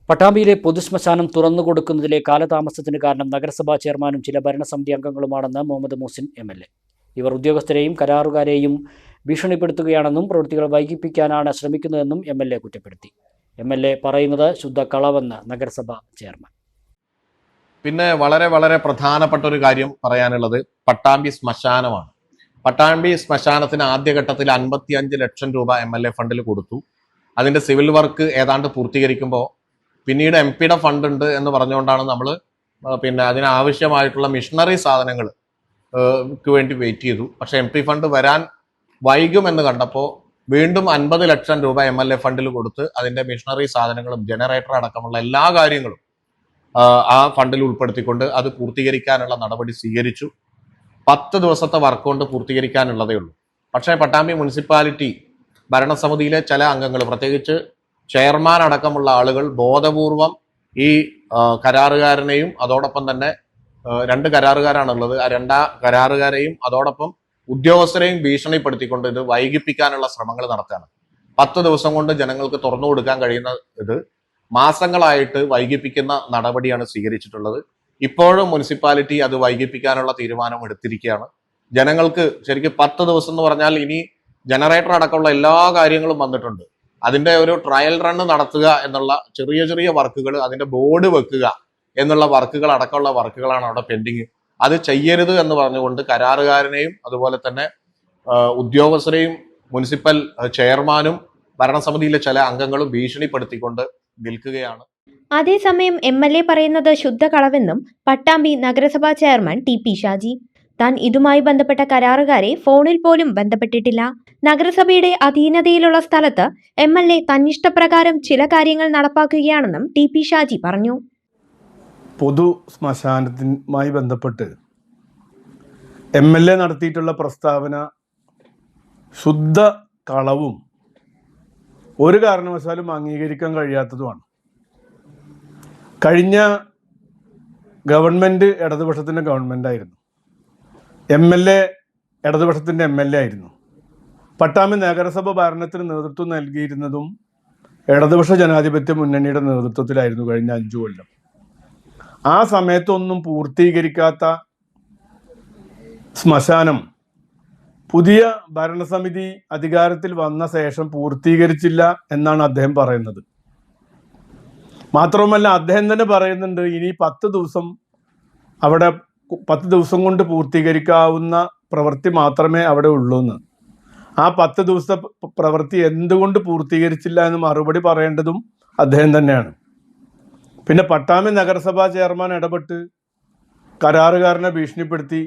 പട്ടാമ്പിയിലെ പൊതുശ്മശാനം തുറന്നുകൊടുക്കുന്നതിലെ കാലതാമസത്തിന് കാരണം നഗരസഭാ ചെയർമാനും ചില ഭരണസമിതി അംഗങ്ങളുമാണെന്ന് മുഹമ്മദ് മുഹ്സിൻ എം.എൽ.എ. ഇവർ ഉദ്യോഗസ്ഥരെയും കരാറുകാരെയും ഭീഷണിപ്പെടുത്തുകയാണെന്നും പ്രവൃത്തികൾ വൈകിപ്പിക്കാനാണ് ശ്രമിക്കുന്നതെന്നും എം.എൽ.എ. കുറ്റപ്പെടുത്തി. എം.എൽ.എ. പറയുന്നത് ശുദ്ധ കളവെന്ന് നഗരസഭാ ചെയർമാൻ. പിന്നെ വളരെ പ്രധാനപ്പെട്ട ഒരു കാര്യം പറയാനുള്ളത് പട്ടാമ്പി ശ്മശാനമാണ്. പട്ടാമ്പി ശ്മശാനത്തിന് ആദ്യഘട്ടത്തിൽ 55 ലക്ഷം രൂപ എം.എൽ.എ. ഫണ്ടിൽ കൊടുത്തു. അതിന്റെ സിവിൽ വർക്ക് ഏതാണ്ട് പൂർത്തീകരിക്കുമ്പോൾ പിന്നീട് എം.പിയുടെ ഫണ്ട് ഉണ്ട് എന്ന് പറഞ്ഞുകൊണ്ടാണ് നമ്മൾ അതിനാവശ്യമായിട്ടുള്ള മിഷണറി സാധനങ്ങൾ വേണ്ടി വെയിറ്റ് ചെയ്തു. പക്ഷെ എം.പി ഫണ്ട് വരാൻ വൈകുമെന്ന് കണ്ടപ്പോൾ വീണ്ടും 50 ലക്ഷം രൂപ എം.എൽ.എ. ഫണ്ടിൽ കൊടുത്ത് അതിന്റെ മിഷണറി സാധനങ്ങളും ജനറേറ്റർ അടക്കമുള്ള എല്ലാ കാര്യങ്ങളും ആ ഫണ്ടിൽ ഉൾപ്പെടുത്തിക്കൊണ്ട് അത് പൂർത്തീകരിക്കാനുള്ള നടപടി സ്വീകരിച്ചു. 10 ദിവസത്തെ വർക്ക് കൊണ്ട് പൂർത്തീകരിക്കാനുള്ളതേ ഉള്ളൂ. പക്ഷേ പട്ടാമ്പി മുനിസിപ്പാലിറ്റി ഭരണസമിതിയിലെ ചില അംഗങ്ങൾ, പ്രത്യേകിച്ച് ചെയർമാൻ അടക്കമുള്ള ആളുകൾ ബോധപൂർവം ഈ കരാറുകാരനെയും അതോടൊപ്പം തന്നെ 2 കരാറുകാരാണുള്ളത്, ആ 2 കരാറുകാരെയും അതോടൊപ്പം ഉദ്യോഗസ്ഥരെയും ഭീഷണിപ്പെടുത്തിക്കൊണ്ട് ഇത് വൈകിപ്പിക്കാനുള്ള ശ്രമങ്ങൾ നടത്തുകയാണ്. 10 ദിവസം കൊണ്ട് ജനങ്ങൾക്ക് തുറന്നു കൊടുക്കാൻ കഴിയുന്ന ഇത് മാസങ്ങളായിട്ട് വൈകിപ്പിക്കുന്ന നടപടിയാണ് സ്വീകരിച്ചിട്ടുള്ളത്. ഇപ്പോഴും മുനിസിപ്പാലിറ്റി അത് വൈകിപ്പിക്കാനുള്ള തീരുമാനം എടുത്തിരിക്കുകയാണ്. ജനങ്ങൾക്ക് ശരിക്കും 10 ദിവസം എന്ന് പറഞ്ഞാൽ ഇനി ജനറേറ്റർ അടക്കമുള്ള എല്ലാ കാര്യങ്ങളും വന്നിട്ടുണ്ട്. അതിന്റെ ഒരു ട്രയൽ റണ്ണ് നടത്തുക എന്നുള്ള ചെറിയ വർക്കുകൾ, അതിന്റെ ബോർഡ് വെക്കുക എന്നുള്ള വർക്കുകൾ അടക്കമുള്ള വർക്കുകളാണ് അവിടെ പെൻഡിങ്. അത് ചെയ്യരുത് എന്ന് പറഞ്ഞുകൊണ്ട് കരാറുകാരനെയും അതുപോലെ തന്നെ ഉദ്യോഗസ്ഥരെയും മുനിസിപ്പൽ ചെയർമാനും ഭരണസമിതിയിലെ ചില അംഗങ്ങളും ഭീഷണിപ്പെടുത്തിക്കൊണ്ട് നിൽക്കുകയാണ്. അതേസമയം എം.എൽ.എ. പറയുന്നത് ശുദ്ധ കളവെന്നും പട്ടാമ്പി നഗരസഭാ ചെയർമാൻ ടി.പി. ഷാജി. താൻ ഇതുമായി ബന്ധപ്പെട്ട കരാറുകാരെ ഫോണിൽ പോലും ബന്ധപ്പെട്ടിട്ടില്ല. നഗരസഭയുടെ അധീനതയിലുള്ള സ്ഥലത്ത് എം.എൽ.എ. തന്നിഷ്ടപ്രകാരം ചില കാര്യങ്ങൾ നടപ്പാക്കുകയാണെന്നും ടി.പി. ഷാജി പറഞ്ഞു. പൊതു ശ്മശാനത്തിനുമായി ബന്ധപ്പെട്ട് എം.എൽ.എ. നടത്തിയിട്ടുള്ള പ്രസ്താവന ശുദ്ധ കളവും ഒരു കാരണവശാലും അംഗീകരിക്കാൻ കഴിയാത്തതുമാണ്. കഴിഞ്ഞ ഗവൺമെൻറ് ഇടതുപക്ഷത്തിൻ്റെ ഗവൺമെൻറ്റായിരുന്നു. എം.എൽ.എ. ഇടതുപക്ഷത്തിൻ്റെ എം.എൽ.എ. ആയിരുന്നു. പട്ടാമ്പി നഗരസഭ ഭരണത്തിന് നേതൃത്വം നൽകിയിരുന്നതും ഇടതുപക്ഷ ജനാധിപത്യ മുന്നണിയുടെ നേതൃത്വത്തിലായിരുന്നു കഴിഞ്ഞ 5 കൊല്ലം. ആ സമയത്തൊന്നും പൂർത്തീകരിക്കാത്ത ശ്മശാനം പുതിയ ഭരണസമിതി അധികാരത്തിൽ വന്ന ശേഷം പൂർത്തീകരിച്ചില്ല എന്നാണ് അദ്ദേഹം പറയുന്നത്. മാത്രവുമല്ല, അദ്ദേഹം തന്നെ പറയുന്നുണ്ട് ഇനി 10 ദിവസം അവിടെ 10 ദിവസം കൊണ്ട് പൂർത്തീകരിക്കാവുന്ന പ്രവൃത്തി മാത്രമേ അവിടെ ഉള്ളൂ എന്ന്. ആ 10 ദിവസത്തെ പ്രവൃത്തി എന്തുകൊണ്ട് പൂർത്തീകരിച്ചില്ല എന്ന് മറുപടി പറയേണ്ടതും അദ്ദേഹം തന്നെയാണ്. പിന്നെ പട്ടാമ്പി നഗരസഭാ ചെയർമാൻ ഇടപെട്ട് കരാറുകാരനെ ഭീഷണിപ്പെടുത്തി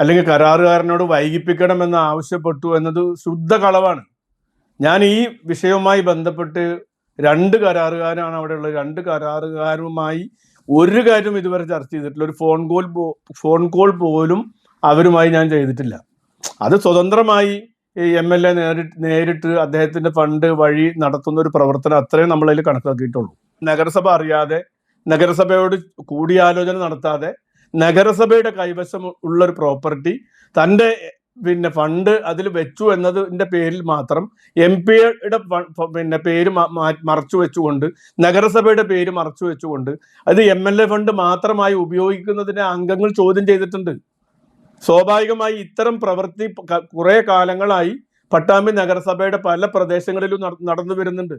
അല്ലെങ്കിൽ കരാറുകാരനോട് വൈകിപ്പിക്കണമെന്ന് ആവശ്യപ്പെട്ടു എന്നത് ശുദ്ധ കളവാണ്. ഞാൻ ഈ വിഷയവുമായി ബന്ധപ്പെട്ട് 2 കരാറുകാരാണ് അവിടെ ഉള്ളത്. 2 കരാറുകാരുമായി ഒരു കാര്യം ഇതുവരെ ചർച്ച ചെയ്തിട്ടില്ല. ഒരു ഫോൺ കോൾ പോലും അവരുമായി ഞാൻ ചെയ്തിട്ടില്ല. അത് സ്വതന്ത്രമായി എം.എൽ.എ. നേരിട്ട് അദ്ദേഹത്തിന്റെ ഫണ്ട് വഴി നടത്തുന്ന ഒരു പ്രവർത്തനം അത്രയും നമ്മളതിൽ കണക്കാക്കിയിട്ടുള്ളൂ. നഗരസഭ അറിയാതെ, നഗരസഭയോട് കൂടിയാലോചന നടത്താതെ നഗരസഭയുടെ കൈവശം ഉള്ളൊരു പ്രോപ്പർട്ടി തൻ്റെ ഫണ്ട് അതിൽ വെച്ചു എന്നതിൻ്റെ പേരിൽ മാത്രം എം.പിയുടെ പേര് മറച്ചു വെച്ചുകൊണ്ട്, നഗരസഭയുടെ പേര് മറച്ചു വെച്ചുകൊണ്ട് അത് എം.എൽ.എ. ഫണ്ട് മാത്രമായി ഉപയോഗിക്കുന്നതിനെ അംഗങ്ങൾ ചോദ്യം ചെയ്തിട്ടുണ്ട്. സ്വാഭാവികമായി ഇത്തരം പ്രവൃത്തി കുറെ കാലങ്ങളായി പട്ടാമ്പി നഗരസഭയുടെ പല പ്രദേശങ്ങളിലും നടന്നു വരുന്നുണ്ട്.